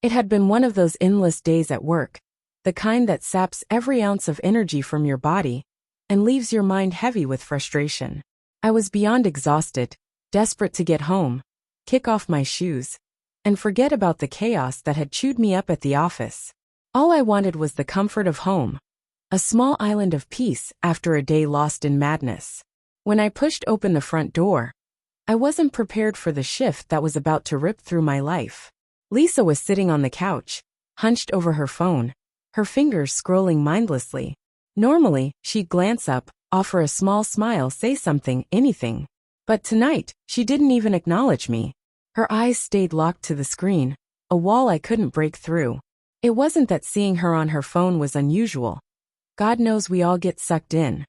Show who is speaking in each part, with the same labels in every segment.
Speaker 1: It had been one of those endless days at work, the kind that saps every ounce of energy from your body and leaves your mind heavy with frustration. I was beyond exhausted, desperate to get home, kick off my shoes, and forget about the chaos that had chewed me up at the office. All I wanted was the comfort of home, a small island of peace after a day lost in madness. When I pushed open the front door, I wasn't prepared for the shift that was about to rip through my life. Lisa was sitting on the couch, hunched over her phone, her fingers scrolling mindlessly. Normally, she'd glance up, offer a small smile, say something, anything. But tonight, she didn't even acknowledge me. Her eyes stayed locked to the screen, a wall I couldn't break through. It wasn't that seeing her on her phone was unusual. God knows we all get sucked in.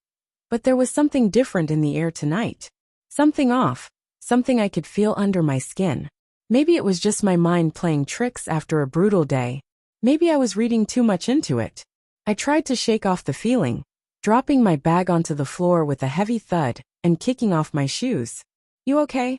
Speaker 1: But there was something different in the air tonight. Something off, something I could feel under my skin. Maybe it was just my mind playing tricks after a brutal day. Maybe I was reading too much into it. I tried to shake off the feeling, dropping my bag onto the floor with a heavy thud and kicking off my shoes. "You okay?"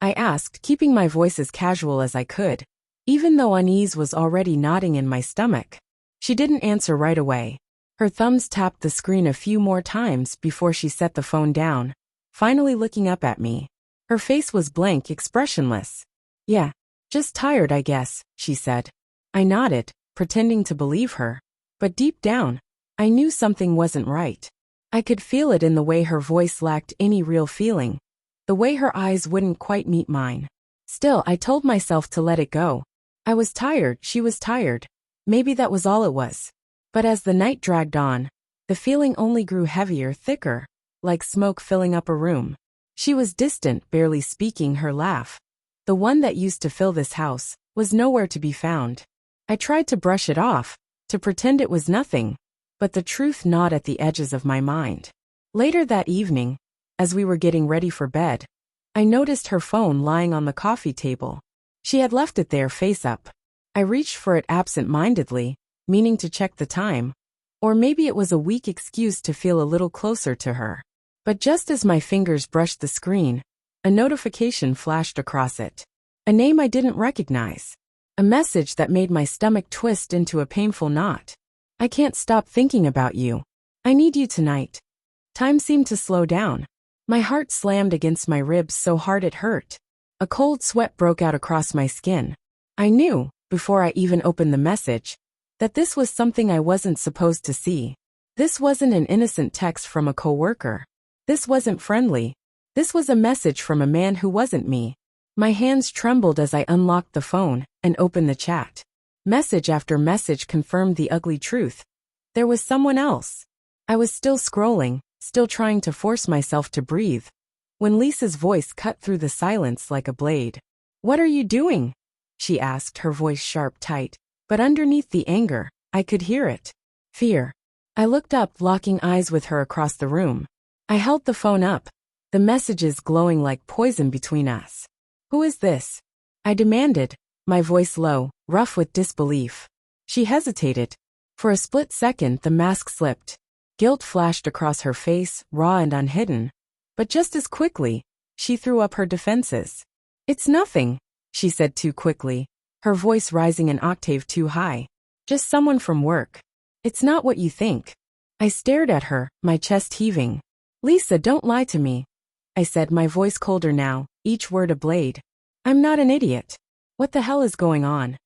Speaker 1: I asked, keeping my voice as casual as I could, even though unease was already knotting in my stomach. She didn't answer right away. Her thumbs tapped the screen a few more times before she set the phone down, finally looking up at me. Her face was blank, expressionless. "Yeah, just tired, I guess," she said. I nodded, pretending to believe her. But deep down, I knew something wasn't right. I could feel it in the way her voice lacked any real feeling, the way her eyes wouldn't quite meet mine. Still, I told myself to let it go. I was tired, she was tired. Maybe that was all it was. But as the night dragged on, the feeling only grew heavier, thicker, like smoke filling up a room. She was distant, barely speaking. Her laugh, the one that used to fill this house, was nowhere to be found. I tried to brush it off, to pretend it was nothing, but the truth gnawed at the edges of my mind. Later that evening, as we were getting ready for bed, I noticed her phone lying on the coffee table. She had left it there face up. I reached for it absent-mindedly, meaning to check the time, or maybe it was a weak excuse to feel a little closer to her. But just as my fingers brushed the screen, a notification flashed across it. A name I didn't recognize. A message that made my stomach twist into a painful knot. "I can't stop thinking about you. I need you tonight." Time seemed to slow down. My heart slammed against my ribs so hard it hurt. A cold sweat broke out across my skin. I knew, before I even opened the message, that this was something I wasn't supposed to see. This wasn't an innocent text from a coworker. This wasn't friendly. This was a message from a man who wasn't me. My hands trembled as I unlocked the phone and opened the chat. Message after message confirmed the ugly truth. There was someone else. I was still scrolling, still trying to force myself to breathe, when Lisa's voice cut through the silence like a blade. "What are you doing?" she asked, her voice sharp, tight. But underneath the anger, I could hear it. Fear. I looked up, locking eyes with her across the room. I held the phone up, the messages glowing like poison between us. "Who is this?" I demanded, my voice low, rough with disbelief. She hesitated. For a split second the mask slipped. Guilt flashed across her face, raw and unhidden. But just as quickly, she threw up her defenses. "It's nothing," she said too quickly, her voice rising an octave too high. "Just someone from work. It's not what you think." I stared at her, my chest heaving. "Lisa, don't lie to me," I said, my voice colder now, each word a blade. "I'm not an idiot. What the hell is going on?"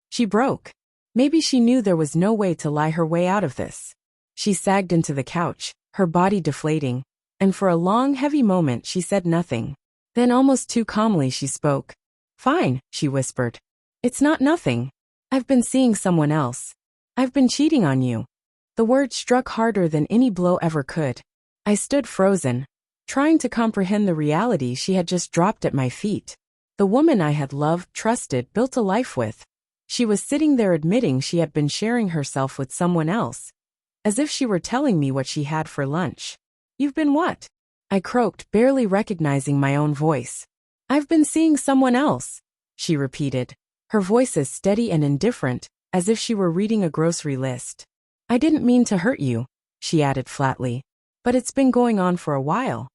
Speaker 1: She broke. Maybe she knew there was no way to lie her way out of this. She sagged into the couch, her body deflating, and for a long, heavy moment she said nothing. Then almost too calmly she spoke. "Fine," she whispered. "It's not nothing. I've been seeing someone else. I've been cheating on you." The word struck harder than any blow ever could. I stood frozen, trying to comprehend the reality she had just dropped at my feet. The woman I had loved, trusted, built a life with. She was sitting there admitting she had been sharing herself with someone else, as if she were telling me what she had for lunch. "You've been what?" I croaked, barely recognizing my own voice. "I've been seeing someone else," she repeated, her voice as steady and indifferent, as if she were reading a grocery list. "I didn't mean to hurt you," she added flatly, "but it's been going on for a while."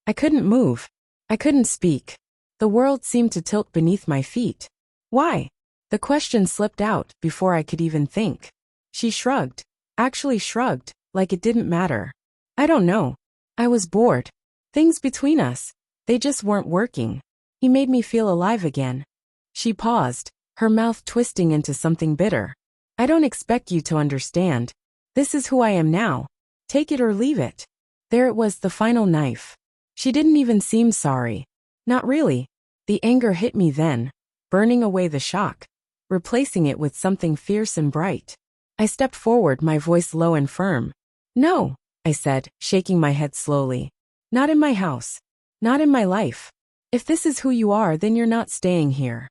Speaker 1: I couldn't move. I couldn't speak. The world seemed to tilt beneath my feet. "Why?" The question slipped out before I could even think. She shrugged. Actually shrugged, like it didn't matter. I don't know. I was bored. Things between us, they just weren't working. He made me feel alive again. She paused, her mouth twisting into something bitter. I don't expect you to understand. This is who I am now. Take it or leave it. There it was, the final knife. She didn't even seem sorry. Not really. The anger hit me then, burning away the shock, replacing it with something fierce and bright. I stepped forward, my voice low and firm. No, I said, shaking my head slowly. Not in my house. Not in my life. If this is who you are, then you're not staying here.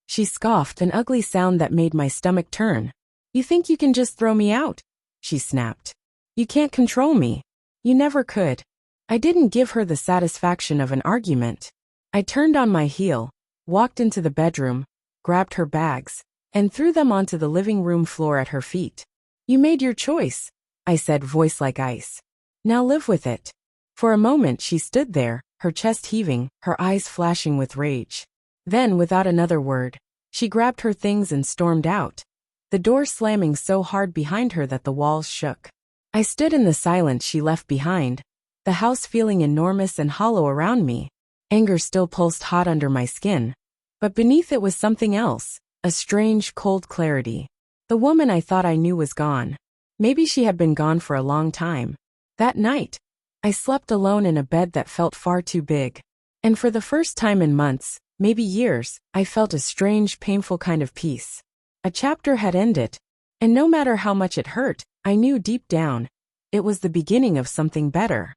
Speaker 1: She scoffed, an ugly sound that made my stomach turn. You think you can just throw me out? She snapped. You can't control me. You never could. I didn't give her the satisfaction of an argument. I turned on my heel, walked into the bedroom, grabbed her bags, and threw them onto the living room floor at her feet. You made your choice, I said, voice like ice. Now live with it. For a moment she stood there, her chest heaving, her eyes flashing with rage. Then, without another word, she grabbed her things and stormed out, the door slamming so hard behind her that the walls shook. I stood in the silence she left behind, the house feeling enormous and hollow around me. Anger still pulsed hot under my skin, but beneath it was something else, a strange, cold clarity. The woman I thought I knew was gone. Maybe she had been gone for a long time. That night, I slept alone in a bed that felt far too big. And for the first time in months, maybe years, I felt a strange, painful kind of peace. A chapter had ended, and no matter how much it hurt, I knew deep down, it was the beginning of something better.